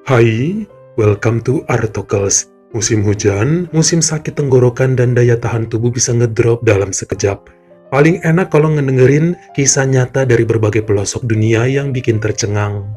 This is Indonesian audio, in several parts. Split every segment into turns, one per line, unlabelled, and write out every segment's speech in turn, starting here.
Hai, welcome to Artocles. Musim hujan, musim sakit tenggorokan dan daya tahan tubuh bisa ngedrop dalam sekejap. Paling enak kalau ngedengerin kisah nyata dari berbagai pelosok dunia yang bikin tercengang.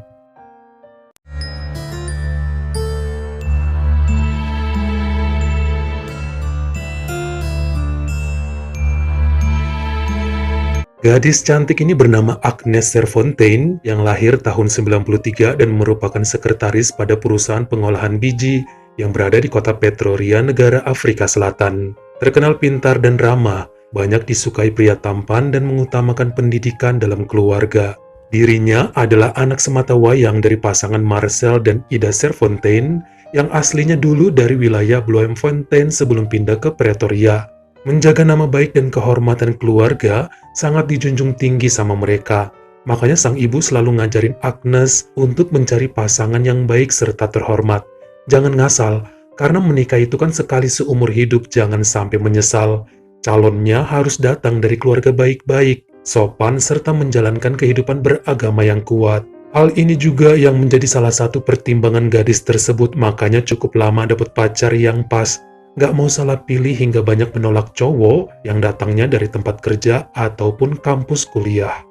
Gadis cantik ini bernama Agnes Serfontein yang lahir tahun 93 dan merupakan sekretaris pada perusahaan pengolahan biji yang berada di kota Pretoria, negara Afrika Selatan. Terkenal pintar dan ramah, banyak disukai pria tampan dan mengutamakan pendidikan dalam keluarga. Dirinya adalah anak sematawayang dari pasangan Marcel dan Ida Serfontein yang aslinya dulu dari wilayah Bloemfontein sebelum pindah ke Pretoria. Menjaga nama baik dan kehormatan keluarga sangat dijunjung tinggi sama mereka. Makanya sang ibu selalu ngajarin Agnes untuk mencari pasangan yang baik serta terhormat. Jangan ngasal, karena menikah itu kan sekali seumur hidup, jangan sampai menyesal. Calonnya harus datang dari keluarga baik-baik, sopan, serta menjalankan kehidupan beragama yang kuat. Hal ini juga yang menjadi salah satu pertimbangan gadis tersebut, makanya cukup lama dapat pacar yang pas. Nggak mau salah pilih hingga banyak menolak cowok yang datangnya dari tempat kerja ataupun kampus kuliah.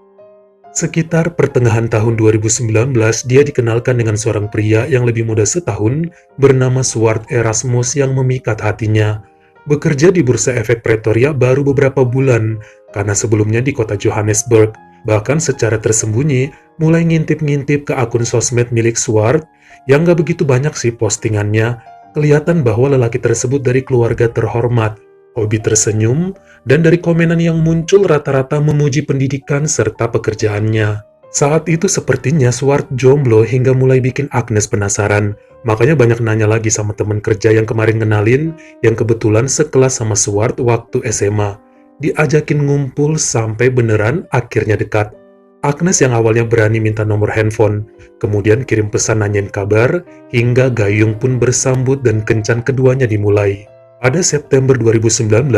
Sekitar pertengahan tahun 2019, dia dikenalkan dengan seorang pria yang lebih muda setahun bernama Swart Erasmus yang memikat hatinya. Bekerja di Bursa Efek Pretoria baru beberapa bulan, karena sebelumnya di kota Johannesburg. Bahkan secara tersembunyi, mulai ngintip-ngintip ke akun sosmed milik Swart, yang nggak begitu banyak sih postingannya. Kelihatan bahwa lelaki tersebut dari keluarga terhormat, hobi tersenyum, dan dari komenan yang muncul rata-rata memuji pendidikan serta pekerjaannya. Saat itu sepertinya Swart jomblo hingga mulai bikin Agnes penasaran. Makanya banyak nanya lagi sama teman kerja yang kemarin ngenalin, yang kebetulan sekelas sama Swart waktu SMA. Diajakin ngumpul sampai beneran akhirnya dekat. Agnes yang awalnya berani minta nomor handphone, kemudian kirim pesan nanyain kabar, hingga gayung pun bersambut dan kencan keduanya dimulai. Pada September 2019,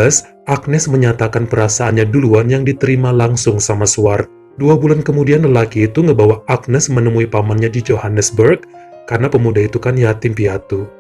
Agnes menyatakan perasaannya duluan yang diterima langsung sama Swart. 2 bulan kemudian lelaki itu ngebawa Agnes menemui pamannya di Johannesburg, karena pemuda itu kan yatim piatu.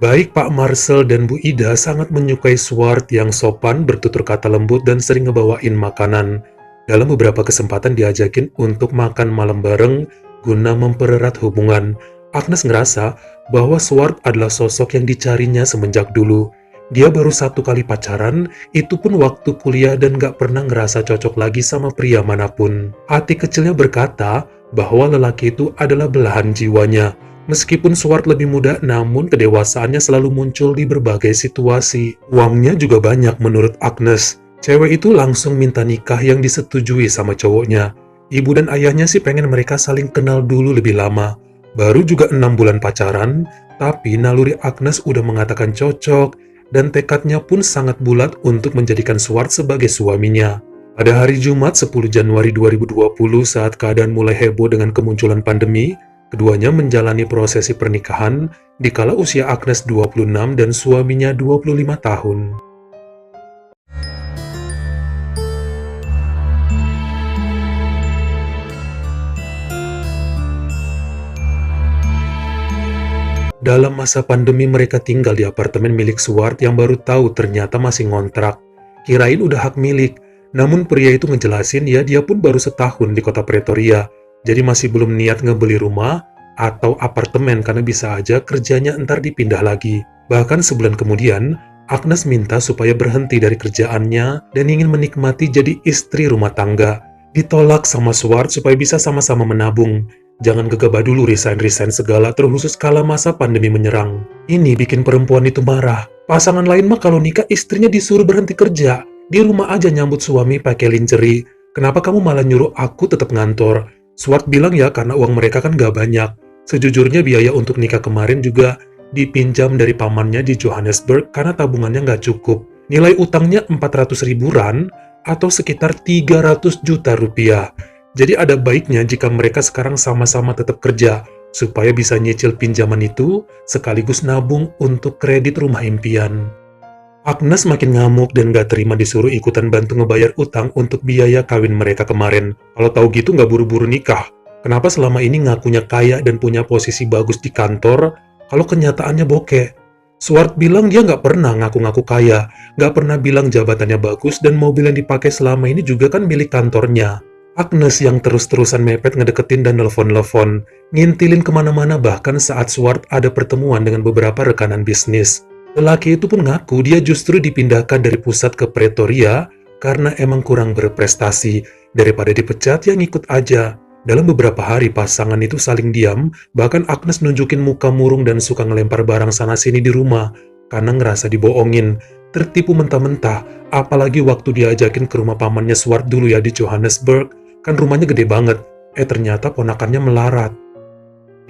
Baik Pak Marcel dan Bu Ida sangat menyukai Swart yang sopan, bertutur kata lembut, dan sering ngebawain makanan. Dalam beberapa kesempatan diajakin untuk makan malam bareng guna mempererat hubungan. Agnes ngerasa bahwa Swart adalah sosok yang dicarinya semenjak dulu. Dia baru 1 kali pacaran, itu pun waktu kuliah dan gak pernah ngerasa cocok lagi sama pria manapun. Hati kecilnya berkata bahwa lelaki itu adalah belahan jiwanya. Meskipun Swart lebih muda, namun kedewasaannya selalu muncul di berbagai situasi. Uangnya juga banyak menurut Agnes. Cewek itu langsung minta nikah yang disetujui sama cowoknya. Ibu dan ayahnya sih pengen mereka saling kenal dulu lebih lama. Baru juga 6 bulan pacaran, tapi naluri Agnes udah mengatakan cocok, dan tekadnya pun sangat bulat untuk menjadikan Swart sebagai suaminya. Pada hari Jumat 10 Januari 2020 saat keadaan mulai heboh dengan kemunculan pandemi, keduanya menjalani prosesi pernikahan dikala usia Agnes 26 dan suaminya 25 tahun. Dalam masa pandemi mereka tinggal di apartemen milik Swart yang baru tahu ternyata masih ngontrak. Kirain udah hak milik, namun pria itu ngejelasin ya dia pun baru setahun di kota Pretoria, jadi masih belum niat ngebeli rumah atau apartemen karena bisa aja kerjanya ntar dipindah lagi. Bahkan sebulan kemudian, Agnes minta supaya berhenti dari kerjaannya dan ingin menikmati jadi istri rumah tangga. Ditolak sama Swart supaya bisa sama-sama menabung. Jangan gegabah dulu resign segala, terkhusus kala masa pandemi menyerang. Ini bikin perempuan itu marah. Pasangan lain mah kalau nikah istrinya disuruh berhenti kerja. Di rumah aja nyambut suami pakai lingerie. Kenapa kamu malah nyuruh aku tetap ngantor? Swart bilang ya karena uang mereka kan gak banyak. Sejujurnya biaya untuk nikah kemarin juga dipinjam dari pamannya di Johannesburg karena tabungannya gak cukup. Nilai utangnya 400.000 rand atau sekitar 300 juta rupiah. Jadi ada baiknya jika mereka sekarang sama-sama tetap kerja, supaya bisa nyicil pinjaman itu, sekaligus nabung untuk kredit rumah impian. Agnes makin ngamuk dan gak terima disuruh ikutan bantu ngebayar utang untuk biaya kawin mereka kemarin. Kalau tahu gitu gak buru-buru nikah. Kenapa selama ini ngakunya kaya dan punya posisi bagus di kantor, kalau kenyataannya bokeh? Swart bilang dia nggak pernah ngaku-ngaku kaya, nggak pernah bilang jabatannya bagus, dan mobil yang dipakai selama ini juga kan milik kantornya. Agnes yang terus-terusan mepet ngedeketin dan nelfon-nelfon, ngintilin kemana-mana bahkan saat Swart ada pertemuan dengan beberapa rekanan bisnis. Lelaki itu pun ngaku dia justru dipindahkan dari pusat ke Pretoria karena emang kurang berprestasi, daripada dipecat yang ikut aja. Dalam beberapa hari pasangan itu saling diam, bahkan Agnes nunjukin muka murung dan suka ngelempar barang sana-sini di rumah, karena ngerasa dibohongin, tertipu mentah-mentah, apalagi waktu diajakin ke rumah pamannya Swart dulu ya di Johannesburg, kan rumahnya gede banget, ternyata ponakannya melarat.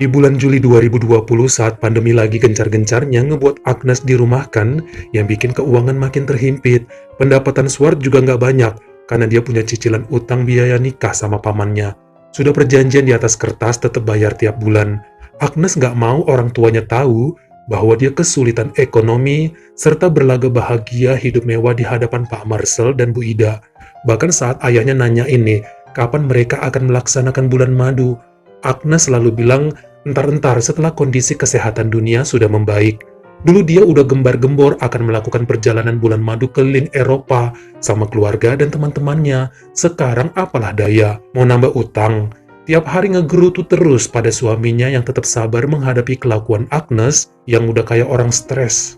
Di bulan Juli 2020 saat pandemi lagi gencar-gencarnya ngebuat Agnes dirumahkan, yang bikin keuangan makin terhimpit. Pendapatan Swart juga nggak banyak, karena dia punya cicilan utang biaya nikah sama pamannya. Sudah perjanjian di atas kertas tetap bayar tiap bulan. Agnes nggak mau orang tuanya tahu bahwa dia kesulitan ekonomi, serta berlaga bahagia hidup mewah di hadapan Pak Marcel dan Bu Ida. Bahkan saat ayahnya nanya ini, kapan mereka akan melaksanakan bulan madu, Agnes selalu bilang, entar-entar setelah kondisi kesehatan dunia sudah membaik. Dulu dia udah gembar-gembor akan melakukan perjalanan bulan madu keliling Eropa sama keluarga dan teman-temannya. Sekarang apalah daya, mau nambah utang. Tiap hari ngegerutu terus pada suaminya yang tetap sabar menghadapi kelakuan Agnes yang udah kayak orang stres.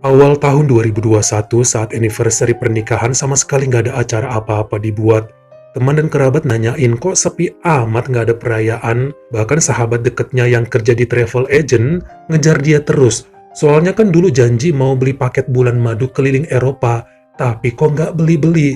Awal tahun 2021 saat anniversary pernikahan sama sekali nggak ada acara apa-apa dibuat. Teman dan kerabat nanyain kok sepi amat nggak ada perayaan, bahkan sahabat deketnya yang kerja di travel agent ngejar dia terus. Soalnya kan dulu janji mau beli paket bulan madu keliling Eropa, tapi kok nggak beli-beli.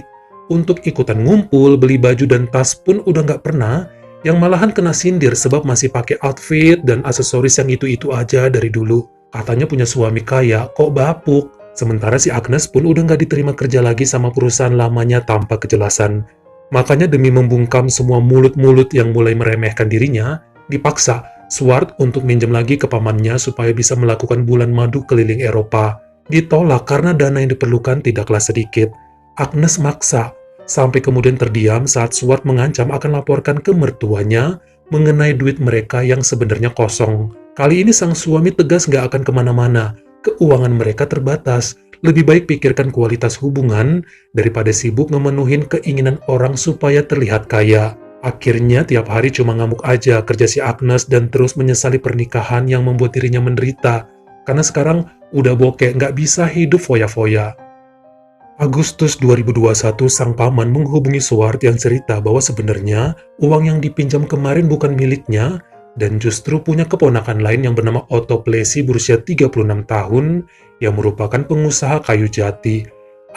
Untuk ikutan ngumpul, beli baju dan tas pun udah nggak pernah, yang malahan kena sindir sebab masih pakai outfit dan aksesoris yang itu-itu aja dari dulu. Katanya punya suami kaya, kok bapuk. Sementara si Agnes pun udah nggak diterima kerja lagi sama perusahaan lamanya tanpa kejelasan. Makanya demi membungkam semua mulut-mulut yang mulai meremehkan dirinya, dipaksa Swart untuk minjem lagi ke pamannya supaya bisa melakukan bulan madu keliling Eropa. Ditolak karena dana yang diperlukan tidaklah sedikit. Agnes maksa, sampai kemudian terdiam saat Swart mengancam akan laporkan ke mertuanya mengenai duit mereka yang sebenarnya kosong. Kali ini sang suami tegas nggak akan kemana-mana, keuangan mereka terbatas. Lebih baik pikirkan kualitas hubungan daripada sibuk memenuhin keinginan orang supaya terlihat kaya. Akhirnya tiap hari cuma ngamuk aja kerja si Agnes dan terus menyesali pernikahan yang membuat dirinya menderita. Karena sekarang udah bokeh, nggak bisa hidup foya-foya. Agustus 2021 sang paman menghubungi Swart yang cerita bahwa sebenarnya uang yang dipinjam kemarin bukan miliknya, dan justru punya keponakan lain yang bernama Otto Plessy berusia 36 tahun yang merupakan pengusaha kayu jati.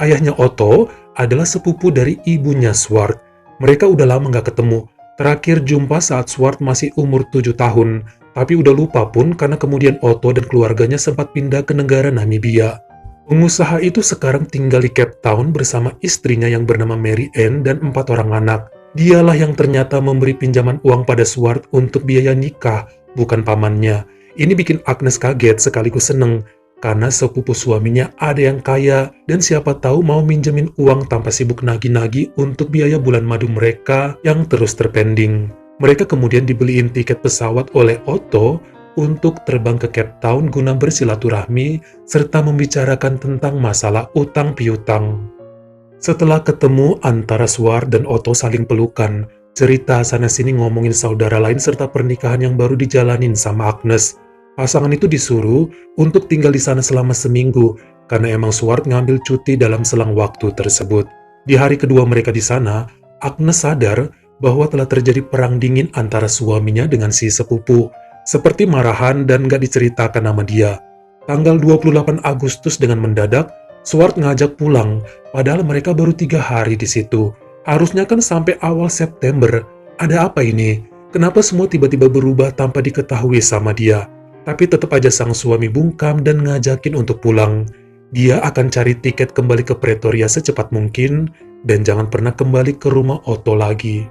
Ayahnya Otto adalah sepupu dari ibunya Swart. Mereka udah lama nggak ketemu. Terakhir jumpa saat Swart masih umur 7 tahun, tapi udah lupa pun karena kemudian Otto dan keluarganya sempat pindah ke negara Namibia. Pengusaha itu sekarang tinggal di Cape Town bersama istrinya yang bernama Mary Ann dan 4 orang anak. Dialah yang ternyata memberi pinjaman uang pada Swart untuk biaya nikah, bukan pamannya. Ini bikin Agnes kaget sekaligus seneng, karena sepupu suaminya ada yang kaya dan siapa tahu mau minjemin uang tanpa sibuk nagih-nagih untuk biaya bulan madu mereka yang terus terpending. Mereka kemudian dibeliin tiket pesawat oleh Otto untuk terbang ke Cape Town guna bersilaturahmi serta membicarakan tentang masalah utang piutang. Setelah ketemu antara Swart dan Otto saling pelukan, cerita sana-sini ngomongin saudara lain serta pernikahan yang baru dijalanin sama Agnes. Pasangan itu disuruh untuk tinggal di sana selama seminggu, karena emang Swart ngambil cuti dalam selang waktu tersebut. Di hari kedua mereka di sana, Agnes sadar bahwa telah terjadi perang dingin antara suaminya dengan si sepupu. Seperti marahan dan gak diceritakan nama dia. Tanggal 28 Agustus dengan mendadak, Swart ngajak pulang, padahal mereka baru 3 hari di situ. Harusnya kan sampai awal September. Ada apa ini? Kenapa semua tiba-tiba berubah tanpa diketahui sama dia? Tapi tetap aja sang suami bungkam dan ngajakin untuk pulang. Dia akan cari tiket kembali ke Pretoria secepat mungkin, dan jangan pernah kembali ke rumah Otto lagi.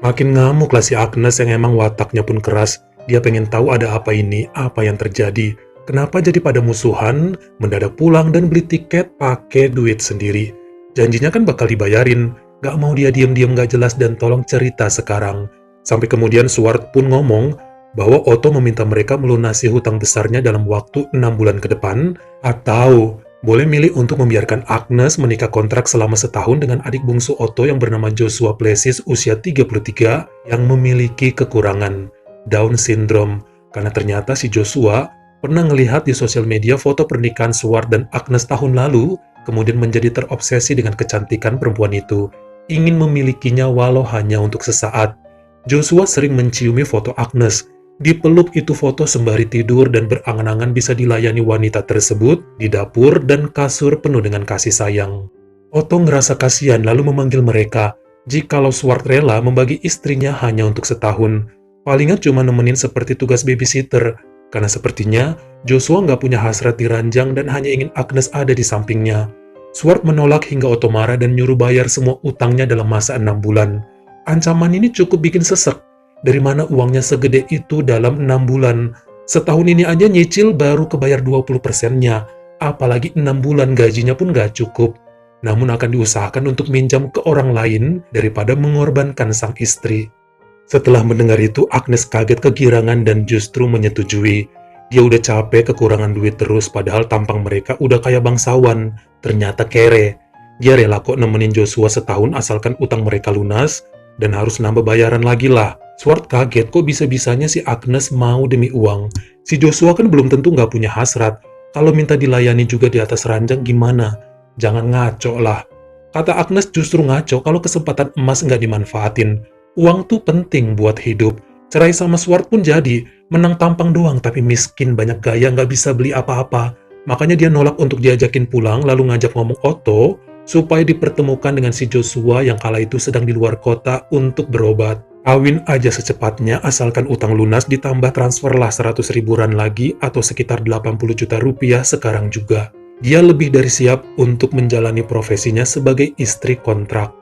Makin ngamuk lah si Agnes yang emang wataknya pun keras. Dia pengen tahu ada apa ini, apa yang terjadi. Kenapa jadi pada musuhan, mendadak pulang dan beli tiket pakai duit sendiri. Janjinya kan bakal dibayarin, gak mau dia diem-diem gak jelas dan tolong cerita sekarang. Sampai kemudian Swart pun ngomong bahwa Otto meminta mereka melunasi hutang besarnya dalam waktu 6 bulan ke depan, atau boleh milih untuk membiarkan Agnes menikah kontrak selama setahun dengan adik bungsu Otto yang bernama Joshua Plessis usia 33 yang memiliki kekurangan Down syndrome. Karena ternyata si Joshua pernah ngelihat di sosial media foto pernikahan Swart dan Agnes tahun lalu, kemudian menjadi terobsesi dengan kecantikan perempuan itu, ingin memilikinya walau hanya untuk sesaat. Joshua sering menciumi foto Agnes, dipeluk itu foto sembari tidur dan berangan-angan bisa dilayani wanita tersebut di dapur dan kasur penuh dengan kasih sayang. Otto ngerasa kasihan lalu memanggil mereka, jikalau Swart rela membagi istrinya hanya untuk setahun. Palingan cuma nemenin seperti tugas babysitter, karena sepertinya Joshua nggak punya hasrat diranjang dan hanya ingin Agnes ada di sampingnya. Swart menolak hingga Otto marah dan nyuruh bayar semua utangnya dalam masa 6 bulan. Ancaman ini cukup bikin sesek. Dari mana uangnya segede itu dalam 6 bulan? Setahun ini aja nyicil baru kebayar 20%-nya. Apalagi 6 bulan gajinya pun gak cukup. Namun akan diusahakan untuk minjam ke orang lain daripada mengorbankan sang istri. Setelah mendengar itu, Agnes kaget kegirangan dan justru menyetujui. Dia udah capek kekurangan duit terus padahal tampang mereka udah kayak bangsawan. Ternyata kere. Dia rela kok nemenin Joshua setahun asalkan utang mereka lunas, dan harus nambah bayaran lagi lah. Swart kaget kok bisa-bisanya si Agnes mau demi uang. Si Joshua kan belum tentu nggak punya hasrat. Kalau minta dilayani juga di atas ranjang gimana? Jangan ngaco lah. Kata Agnes justru ngaco kalau kesempatan emas nggak dimanfaatin. Uang tuh penting buat hidup. Cerai sama Swart pun jadi. Menang tampang doang tapi miskin, banyak gaya, nggak bisa beli apa-apa. Makanya dia nolak untuk diajakin pulang lalu ngajak ngomong Otto supaya dipertemukan dengan si Joshua yang kala itu sedang di luar kota untuk berobat. Kawin aja secepatnya asalkan utang lunas ditambah transferlah 100 ribuan lagi atau sekitar 80 juta rupiah sekarang juga. Dia lebih dari siap untuk menjalani profesinya sebagai istri kontrak.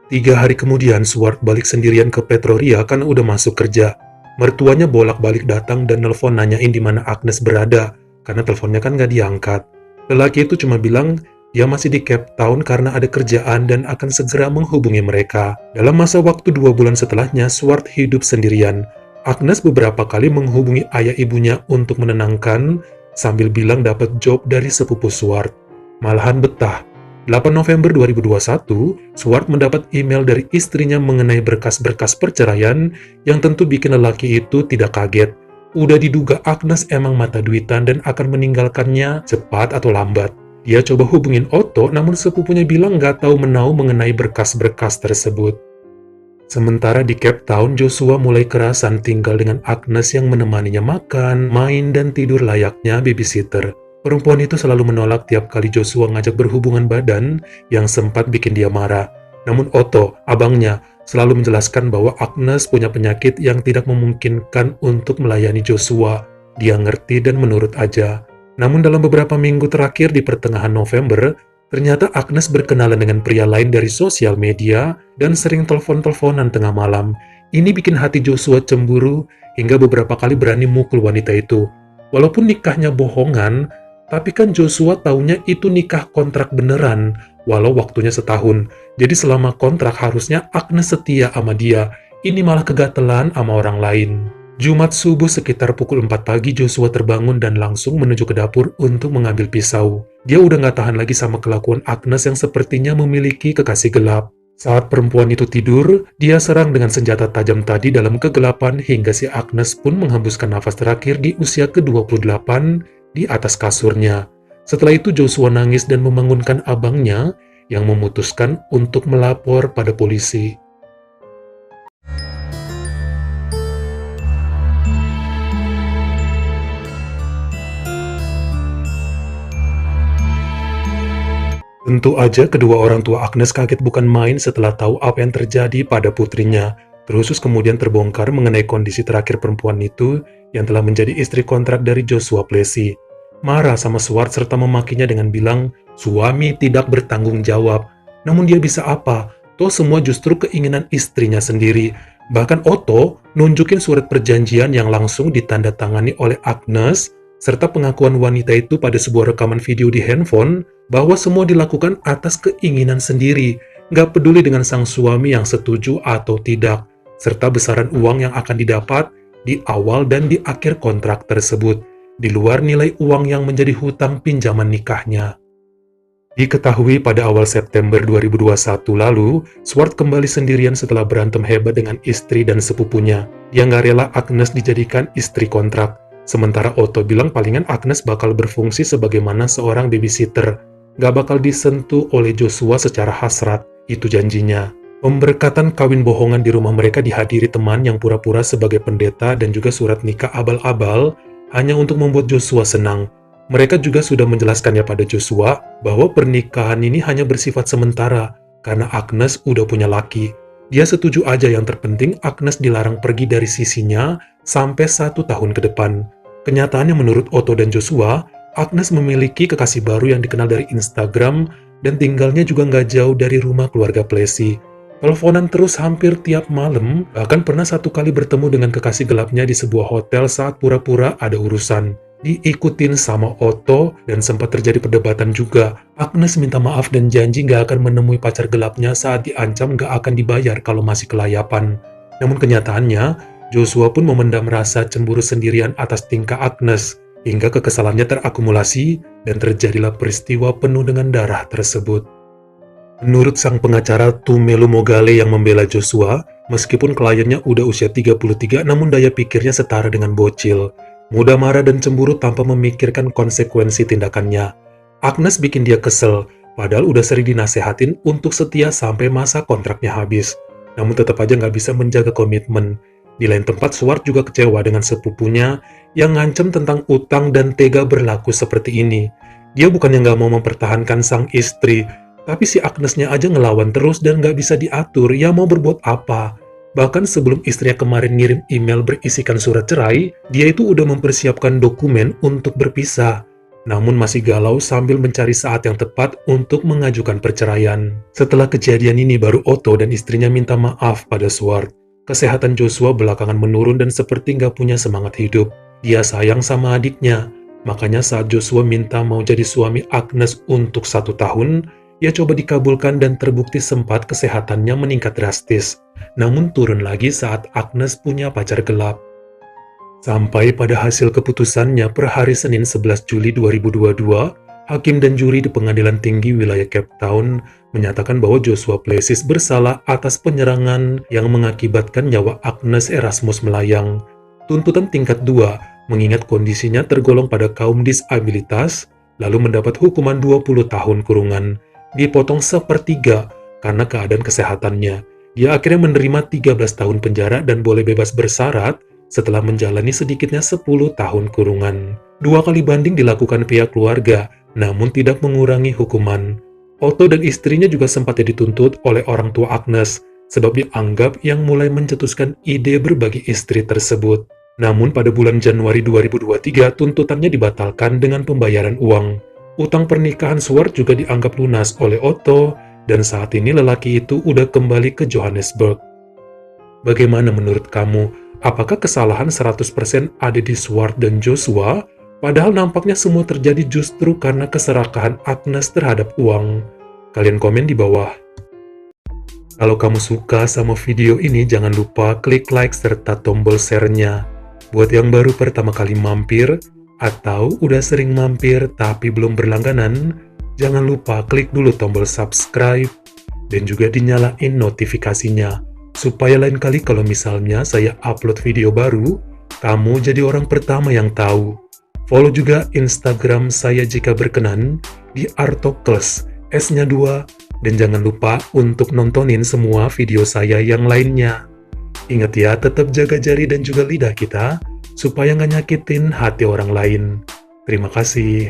3 hari kemudian Swart balik sendirian ke Pretoria karena udah masuk kerja. Mertuanya bolak-balik datang dan nelpon nanyain di mana Agnes berada, karena teleponnya kan nggak diangkat. Lelaki itu cuma bilang dia masih di Cape Town karena ada kerjaan dan akan segera menghubungi mereka. Dalam masa waktu 2 bulan setelahnya, Swart hidup sendirian. Agnes beberapa kali menghubungi ayah ibunya untuk menenangkan, sambil bilang dapat job dari sepupu Swart. Malahan betah. 8 November 2021, Swart mendapat email dari istrinya mengenai berkas-berkas perceraian yang tentu bikin lelaki itu tidak kaget. Udah diduga Agnes emang mata duitan dan akan meninggalkannya cepat atau lambat. Dia coba hubungin Otto, namun sepupunya bilang nggak tahu menau mengenai berkas-berkas tersebut. Sementara di Cape Town, Joshua mulai kerasan tinggal dengan Agnes yang menemaninya makan, main, dan tidur layaknya babysitter. Perempuan itu selalu menolak tiap kali Joshua ngajak berhubungan badan yang sempat bikin dia marah. Namun Otto, abangnya, selalu menjelaskan bahwa Agnes punya penyakit yang tidak memungkinkan untuk melayani Joshua. Dia ngerti dan menurut aja. Namun dalam beberapa minggu terakhir di pertengahan November, ternyata Agnes berkenalan dengan pria lain dari sosial media dan sering telepon-teleponan tengah malam. Ini bikin hati Joshua cemburu hingga beberapa kali berani mukul wanita itu. Walaupun nikahnya bohongan, tapi kan Joshua taunya itu nikah kontrak beneran, walau waktunya setahun. Jadi selama kontrak harusnya Agnes setia sama dia. Ini malah kegatelan sama orang lain. Jumat subuh sekitar pukul 4 pagi, Joshua terbangun dan langsung menuju ke dapur untuk mengambil pisau. Dia udah gak tahan lagi sama kelakuan Agnes yang sepertinya memiliki kekasih gelap. Saat perempuan itu tidur, dia serang dengan senjata tajam tadi dalam kegelapan hingga si Agnes pun menghembuskan nafas terakhir di usia ke-28 di atas kasurnya. Setelah itu Joshua nangis dan membangunkan abangnya yang memutuskan untuk melapor pada polisi. Tentu aja kedua orang tua Agnes kaget bukan main setelah tahu apa yang terjadi pada putrinya. Terus kemudian terbongkar mengenai kondisi terakhir perempuan itu yang telah menjadi istri kontrak dari Joshua Plessis. Marah sama Swart serta memakinya dengan bilang, suami tidak bertanggung jawab. Namun dia bisa apa? Toh semua justru keinginan istrinya sendiri. Bahkan Otto nunjukin surat perjanjian yang langsung ditandatangani oleh Agnes serta pengakuan wanita itu pada sebuah rekaman video di handphone bahwa semua dilakukan atas keinginan sendiri, nggak peduli dengan sang suami yang setuju atau tidak. serta besaran uang yang akan didapat di awal dan di akhir kontrak tersebut, di luar nilai uang yang menjadi hutang pinjaman nikahnya. Diketahui pada awal September 2021 lalu, Swart kembali sendirian setelah berantem hebat dengan istri dan sepupunya. Dia nggak rela Agnes dijadikan istri kontrak. Sementara Otto bilang palingan Agnes bakal berfungsi sebagaimana seorang babysitter. Nggak bakal disentuh oleh Joshua secara hasrat, itu janjinya. Pemberkatan kawin bohongan di rumah mereka dihadiri teman yang pura-pura sebagai pendeta dan juga surat nikah abal-abal hanya untuk membuat Joshua senang. Mereka juga sudah menjelaskannya pada Joshua bahwa pernikahan ini hanya bersifat sementara karena Agnes udah punya laki. Dia setuju aja, yang terpenting Agnes dilarang pergi dari sisinya sampai 1 tahun ke depan. Kenyataannya menurut Otto dan Joshua, Agnes memiliki kekasih baru yang dikenal dari Instagram dan tinggalnya juga nggak jauh dari rumah keluarga Plessy. Teleponan terus hampir tiap malam, bahkan pernah 1 kali bertemu dengan kekasih gelapnya di sebuah hotel saat pura-pura ada urusan. Diikutin sama Otto dan sempat terjadi perdebatan juga. Agnes minta maaf dan janji nggak akan menemui pacar gelapnya saat diancam nggak akan dibayar kalau masih kelayapan. Namun kenyataannya, Joshua pun memendam rasa cemburu sendirian atas tingkah Agnes, hingga kekesalannya terakumulasi dan terjadilah peristiwa penuh dengan darah tersebut. Menurut sang pengacara Tumelu Mogale yang membela Joshua, meskipun kliennya udah usia 33 namun daya pikirnya setara dengan bocil. Mudah marah dan cemburu tanpa memikirkan konsekuensi tindakannya. Agnes bikin dia kesel, padahal udah sering dinasehatin untuk setia sampai masa kontraknya habis. Namun tetap aja nggak bisa menjaga komitmen. Di lain tempat, Swart juga kecewa dengan sepupunya yang ngancem tentang utang dan tega berlaku seperti ini. Dia bukannya nggak mau mempertahankan sang istri, tapi si Agnesnya aja ngelawan terus dan nggak bisa diatur, ya mau berbuat apa? Bahkan sebelum istrinya kemarin ngirim email berisikan surat cerai, dia itu udah mempersiapkan dokumen untuk berpisah. Namun masih galau sambil mencari saat yang tepat untuk mengajukan perceraian. Setelah kejadian ini baru Otto dan istrinya minta maaf pada Swart. Kesehatan Joshua belakangan menurun dan seperti nggak punya semangat hidup. Dia sayang sama adiknya. Makanya saat Joshua minta mau jadi suami Agnes untuk 1 tahun, ia coba dikabulkan dan terbukti sempat kesehatannya meningkat drastis. Namun turun lagi saat Agnes punya pacar gelap. Sampai pada hasil keputusannya per hari Senin 11 Juli 2022, hakim dan juri di Pengadilan Tinggi Wilayah Cape Town menyatakan bahwa Joshua Plessy bersalah atas penyerangan yang mengakibatkan nyawa Agnes Erasmus melayang. Tuntutan tingkat 2 mengingat kondisinya tergolong pada kaum disabilitas, lalu mendapat hukuman 20 tahun kurungan, dipotong 1/3 karena keadaan kesehatannya. Dia akhirnya menerima 13 tahun penjara dan boleh bebas bersyarat setelah menjalani sedikitnya 10 tahun kurungan. 2 kali banding dilakukan pihak keluarga, namun tidak mengurangi hukuman. Otto dan istrinya juga sempat dituntut oleh orang tua Agnes, sebab dianggap yang mulai mencetuskan ide berbagi istri tersebut. Namun pada bulan Januari 2023, tuntutannya dibatalkan dengan pembayaran uang. Utang pernikahan Swart juga dianggap lunas oleh Otto, dan saat ini lelaki itu udah kembali ke Johannesburg. Bagaimana menurut kamu? Apakah kesalahan 100% ada di Swart dan Joshua? Padahal nampaknya semua terjadi justru karena keserakahan Agnes terhadap uang. Kalian komen di bawah. Kalau kamu suka sama video ini, jangan lupa klik like serta tombol share-nya. Buat yang baru pertama kali mampir, atau udah sering mampir tapi belum berlangganan, jangan lupa klik dulu tombol subscribe dan juga dinyalain notifikasinya, supaya lain kali kalau misalnya saya upload video baru, kamu jadi orang pertama yang tahu. Follow juga Instagram saya jika berkenan di Artokles, S-nya 2, dan jangan lupa untuk nontonin semua video saya yang lainnya. Ingat ya, tetap jaga jari dan juga lidah kita, supaya nggak nyakitin hati orang lain. Terima kasih.